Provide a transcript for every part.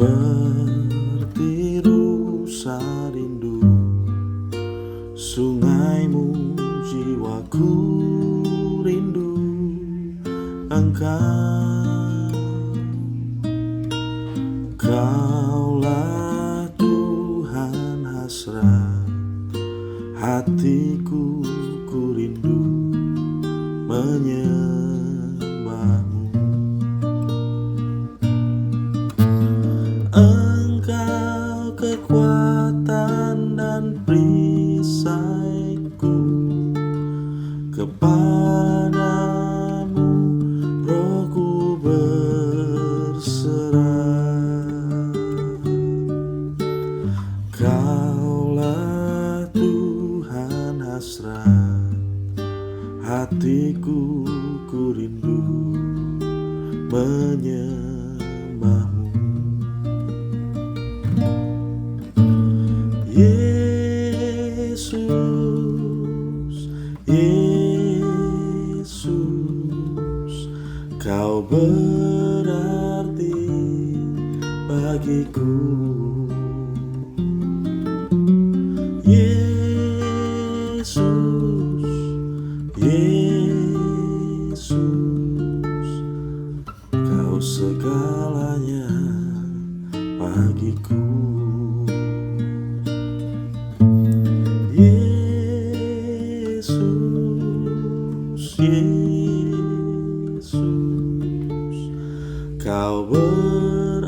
Seperti rusa rindu sungaimu, jiwaku rindu Engkau. Kaulah Tuhan hasrat hatiku, ku rindu menyembahmu. Engkau kekuatan dan perisaiku, kepadamu rohku berserah. Kaulah Tuhan hasrat hatiku, ku rindu menyembahmu. Yesus, Yesus, Kau berarti bagiku. Yesus, Yesus, Kau segalanya bagiku. Yesus, Yesus, Kau berarti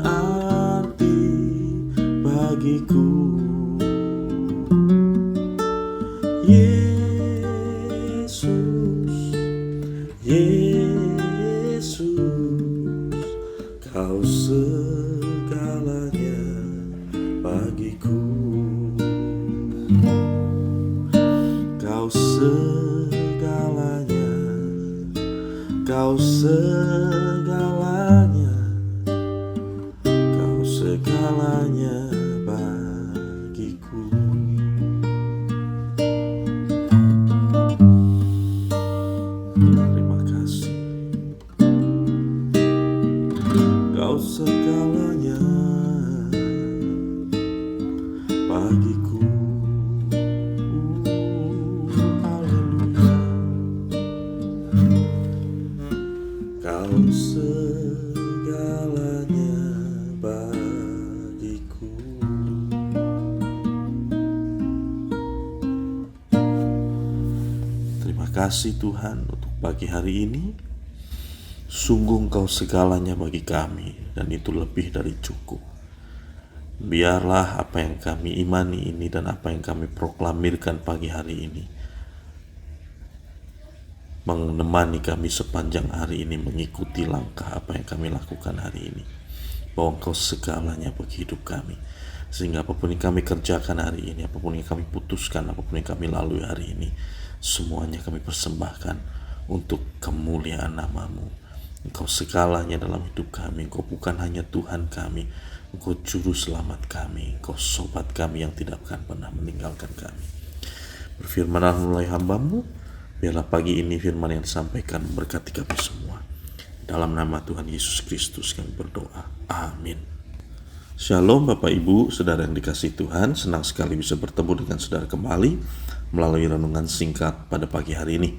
bagiku. Yesus, Yesus, Kau segalanya bagiku. Kau segalanya, Kau segalanya, Kau segalanya bagiku. Terima kasih. Kau segalanya bagiku. Kau segalanya bagiku. Terima kasih Tuhan untuk pagi hari ini. Sungguh Engkau segalanya bagi kami, dan itu lebih dari cukup. Biarlah apa yang kami imani ini dan apa yang kami proklamirkan pagi hari ini menemani kami sepanjang hari ini, mengikuti langkah apa yang kami lakukan hari ini, bahwa Engkau segalanya bagi hidup kami. Sehingga apapun yang kami kerjakan hari ini, apapun yang kami putuskan, apapun yang kami lalui hari ini, semuanya kami persembahkan untuk kemuliaan nama-Mu. Engkau segalanya dalam hidup kami. Engkau bukan hanya Tuhan kami, Engkau juru selamat kami, Engkau sobat kami yang tidak akan pernah meninggalkan kami. Berfirmanlah melalui hamba-Mu, biarlah pagi ini firman yang disampaikan memberkati kami semua. Dalam nama Tuhan Yesus Kristus kami berdoa. Amin. Shalom Bapak Ibu, saudara yang dikasihi Tuhan. Senang sekali bisa bertemu dengan saudara kembali melalui renungan singkat pada pagi hari ini.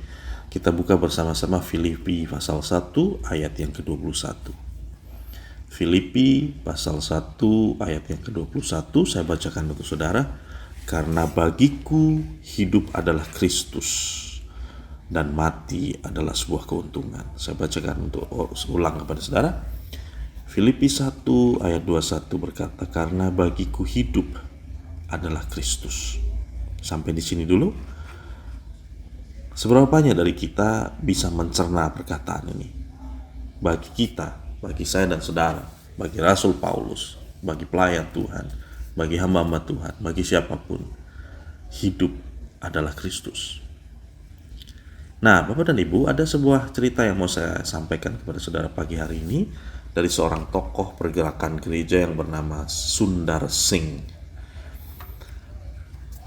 Kita buka bersama-sama Filipi pasal 1 ayat yang ke-21. Filipi pasal 1 ayat yang ke-21, saya bacakan untuk saudara. Karena bagiku hidup adalah Kristus dan mati adalah sebuah keuntungan. Saya bacakan untuk ulang kepada saudara. Filipi 1 ayat 21 berkata, karena bagiku hidup adalah Kristus. Sampai di sini dulu. Seberapa banyak dari kita bisa mencerna perkataan ini? Bagi kita, bagi saya dan saudara, bagi Rasul Paulus, bagi pelayan Tuhan, bagi hamba-hamba Tuhan, bagi siapapun, hidup adalah Kristus. Nah, Bapak dan Ibu, ada sebuah cerita yang mau saya sampaikan kepada saudara pagi hari ini dari seorang tokoh pergerakan gereja yang bernama Sundar Singh.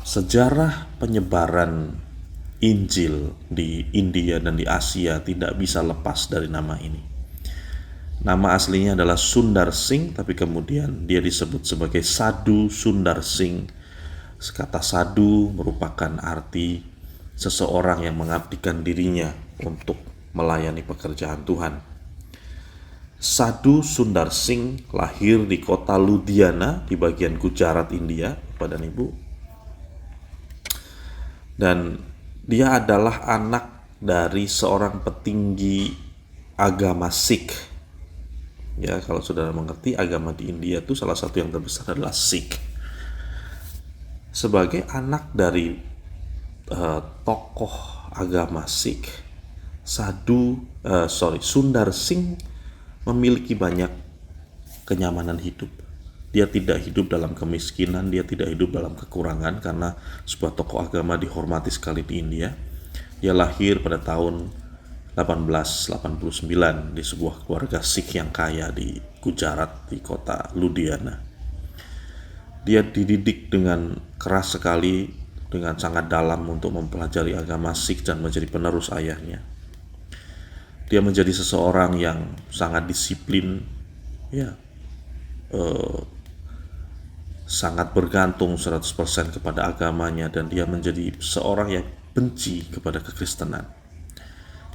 Sejarah penyebaran Injil di India dan di Asia tidak bisa lepas dari nama ini. Nama aslinya adalah Sundar Singh, tapi kemudian dia disebut sebagai Sadhu Sundar Singh. Kata sadhu merupakan arti seseorang yang mengabdikan dirinya untuk melayani pekerjaan Tuhan. Sadhu Sundar Singh lahir di kota Ludhiana di bagian Gujarat, India, Bapak dan Ibu. Dan dia adalah anak dari seorang petinggi agama Sikh. Ya, kalau saudara mengerti, agama di India itu salah satu yang terbesar adalah Sikh. Sebagai anak dari tokoh agama Sikh, Sundar Singh memiliki banyak kenyamanan hidup. Dia tidak hidup dalam kemiskinan, dia tidak hidup dalam kekurangan, karena sebuah tokoh agama dihormati sekali di India. Dia lahir pada tahun 1889 di sebuah keluarga Sikh yang kaya di Gujarat, di kota Ludhiana. Dia dididik dengan keras sekali, dengan sangat dalam untuk mempelajari agama Sikh dan menjadi penerus ayahnya. Dia menjadi seseorang yang sangat disiplin, sangat bergantung 100% kepada agamanya, dan dia menjadi seorang yang benci kepada kekristenan.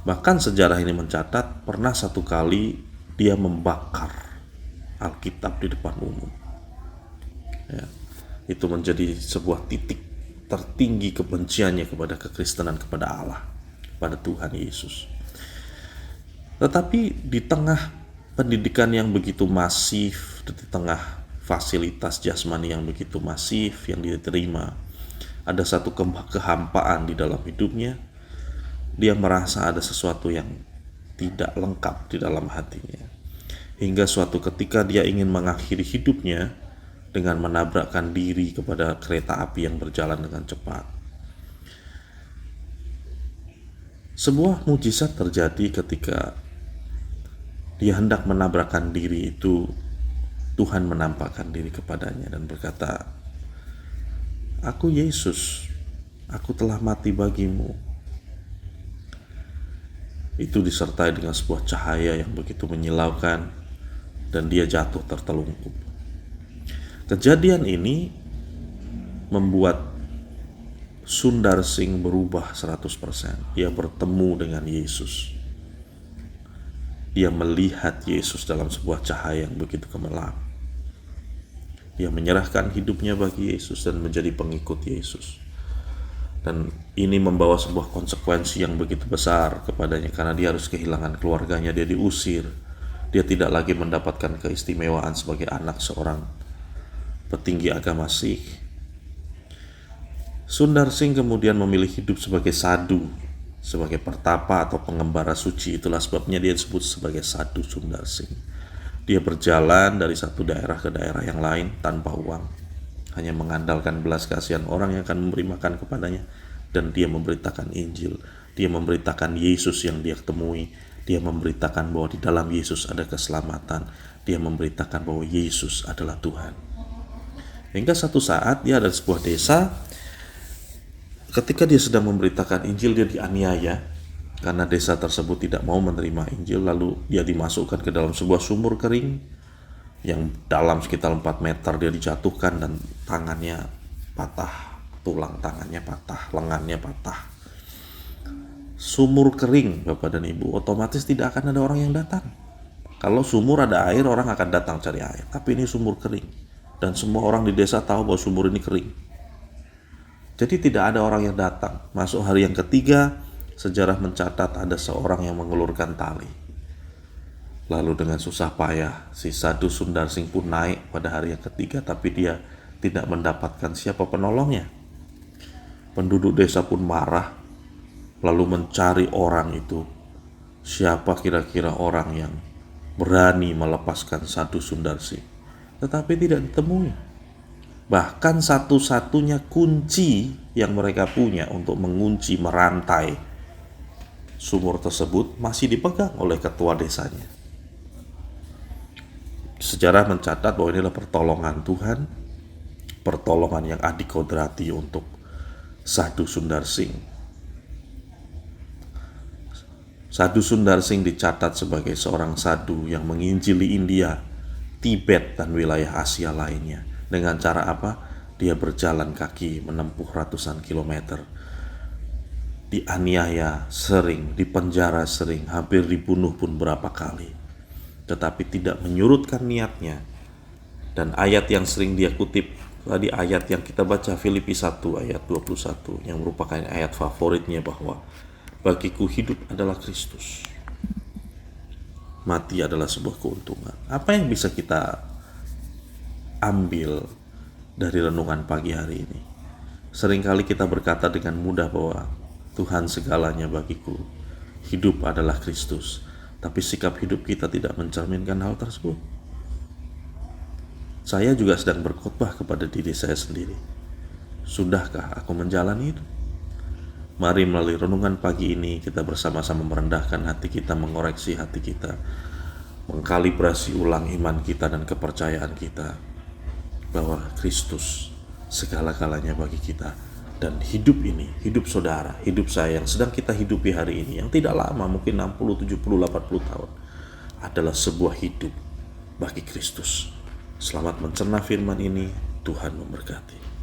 Bahkan sejarah ini mencatat pernah satu kali dia membakar Alkitab di depan umum. Itu menjadi sebuah titik tertinggi kebenciannya kepada kekristenan, kepada Allah, kepada Tuhan Yesus. Tetapi di tengah pendidikan yang begitu masif, di tengah fasilitas jasmani yang begitu masif yang dia terima, ada satu kehampaan di dalam hidupnya. Dia merasa ada sesuatu yang tidak lengkap di dalam hatinya. Hingga suatu ketika dia ingin mengakhiri hidupnya dengan menabrakkan diri kepada kereta api yang berjalan dengan cepat. Sebuah mujizat terjadi ketika dia hendak menabrakkan diri itu. Tuhan menampakkan diri kepadanya dan berkata, "Aku Yesus, aku telah mati bagimu." Itu disertai dengan sebuah cahaya yang begitu menyilaukan, dan dia jatuh tertelungkup. Kejadian ini membuat Sundar Singh berubah 100%. Dia bertemu dengan Yesus. Dia melihat Yesus dalam sebuah cahaya yang begitu gemerlap. Dia menyerahkan hidupnya bagi Yesus dan menjadi pengikut Yesus. Dan ini membawa sebuah konsekuensi yang begitu besar kepadanya, karena dia harus kehilangan keluarganya, dia diusir. Dia tidak lagi mendapatkan keistimewaan sebagai anak seorang petinggi agama Sikh. Sundar Singh kemudian memilih hidup sebagai sadhu, sebagai pertapa atau pengembara suci. Itulah sebabnya dia disebut sebagai Sadhu Sundar Singh. Dia berjalan dari satu daerah ke daerah yang lain tanpa uang, hanya mengandalkan belas kasihan orang yang akan memberi makan kepadanya, dan dia memberitakan Injil. Dia memberitakan Yesus yang dia temui. Dia memberitakan bahwa di dalam Yesus ada keselamatan. Dia memberitakan bahwa Yesus adalah Tuhan. Hingga satu saat dia ada di sebuah desa. Ketika dia sedang memberitakan Injil, dia dianiaya karena desa tersebut tidak mau menerima Injil. Lalu dia dimasukkan ke dalam sebuah sumur kering yang dalam sekitar 4 meter. Dia dijatuhkan dan tangannya patah, tulang tangannya patah, lengannya patah. Sumur kering, Bapak dan Ibu, otomatis tidak akan ada orang yang datang. Kalau sumur ada air, orang akan datang cari air. Tapi ini sumur kering, dan semua orang di desa tahu bahwa sumur ini kering. Jadi tidak ada orang yang datang. Masuk hari yang ketiga, sejarah mencatat ada seorang yang mengulurkan tali. Lalu dengan susah payah, si Sadhu Sundar Singh pun naik pada hari yang ketiga, tapi dia tidak mendapatkan siapa penolongnya. Penduduk desa pun marah, lalu mencari orang itu. Siapa kira-kira orang yang berani melepaskan Sadhu Sundar Singh? Tetapi tidak ditemui. Bahkan satu-satunya kunci yang mereka punya untuk mengunci, merantai sumur tersebut masih dipegang oleh ketua desanya. Sejarah mencatat bahwa inilah pertolongan Tuhan, pertolongan yang adikodrati untuk Sadhu Sundar Singh. Sadhu Sundar Singh dicatat sebagai seorang sadhu yang menginjili India, Tibet, dan wilayah Asia lainnya. Dengan cara apa? Dia berjalan kaki menempuh ratusan kilometer. Dianiaya sering, dipenjara sering, hampir dibunuh pun berapa kali. Tetapi tidak menyurutkan niatnya. Dan ayat yang sering dia kutip, tadi ayat yang kita baca Filipi 1 ayat 21, yang merupakan ayat favoritnya, bahwa bagiku hidup adalah Kristus, mati adalah sebuah keuntungan. Apa yang bisa kita ambil dari renungan pagi hari ini? Seringkali kita berkata dengan mudah bahwa Tuhan segalanya bagiku, hidup adalah Kristus, tapi sikap hidup kita tidak mencerminkan hal tersebut. Saya juga sedang berkhotbah kepada diri saya sendiri. Sudahkah aku menjalani itu? Mari melalui renungan pagi ini kita bersama-sama merendahkan hati kita, mengoreksi hati kita, mengkalibrasi ulang iman kita dan kepercayaan kita bahwa Kristus segala-galanya bagi kita. Dan hidup ini, hidup saudara, hidup saya yang sedang kita hidupi hari ini, yang tidak lama, mungkin 60, 70, 80 tahun, adalah sebuah hidup bagi Kristus. Selamat mencerna firman ini. Tuhan memberkati.